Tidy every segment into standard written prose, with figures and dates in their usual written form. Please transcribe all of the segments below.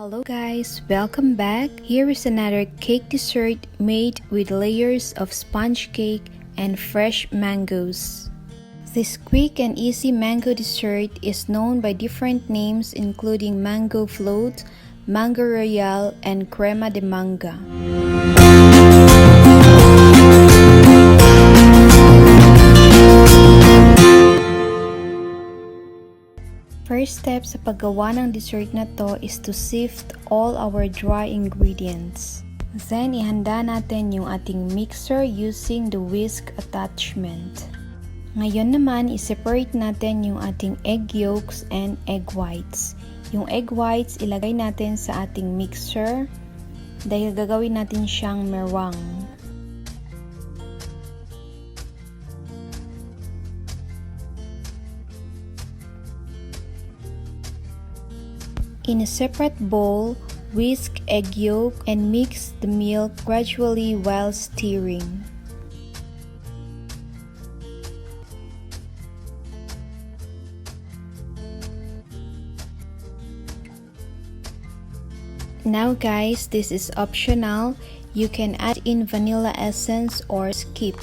Hello guys, welcome back. Here is another cake dessert made with layers of sponge cake and fresh mangoes. This quick and easy mango dessert is known by different names including mango float, mango royale, and crema de mangga. First step sa paggawa ng dessert na to is to sift all our dry ingredients. Then, ihanda natin yung ating mixer using the whisk attachment. Ngayon naman, i-separate natin yung ating egg yolks and egg whites. Yung egg whites, ilagay natin sa ating mixer dahil gagawin natin siyang meringue. In a separate bowl, whisk egg yolk and mix the milk gradually while stirring. Now guys, this is optional. You can add in vanilla essence or skip.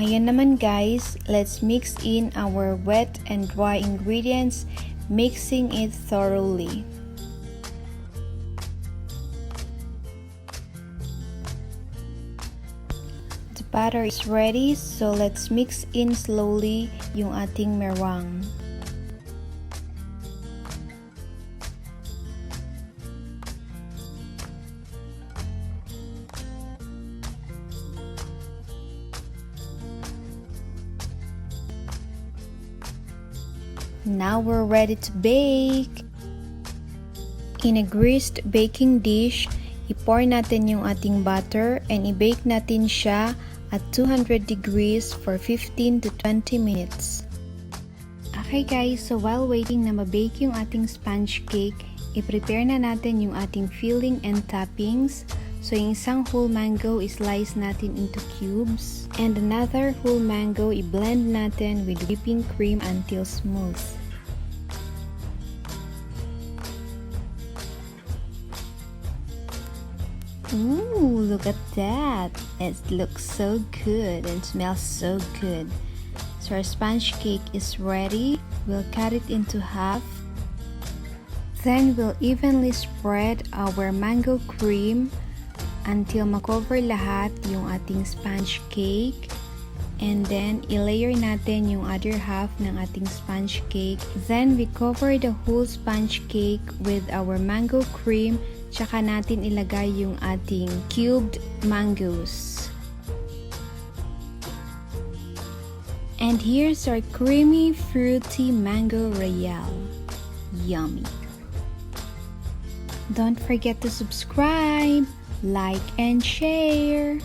Ngayon naman guys, let's mix in our wet and dry ingredients, mixing it thoroughly. The batter is ready, so let's mix in slowly yung ating meringue. Now we're ready to bake. In a greased baking dish, i-pour natin yung ating butter and i-bake natin siya at 200 degrees for 15 to 20 minutes. Okay guys, so while waiting na ma-bake yung ating sponge cake, i-prepare na natin yung ating filling and toppings. So yung isang whole mango i-slice natin into cubes and another whole mango i-blend natin with whipping cream until smooth. Ooh, look at that! It looks so good and smells so good. So our sponge cake is ready. We'll cut it into half. Then we'll evenly spread our mango cream until makover lahat yung ating sponge cake. And then, i-layer natin yung other half ng ating sponge cake. Then, we cover the whole sponge cake with our mango cream. Tsaka natin ilagay yung ating cubed mangoes. And here's our creamy, fruity mango royale. Yummy! Don't forget to subscribe, like, and share.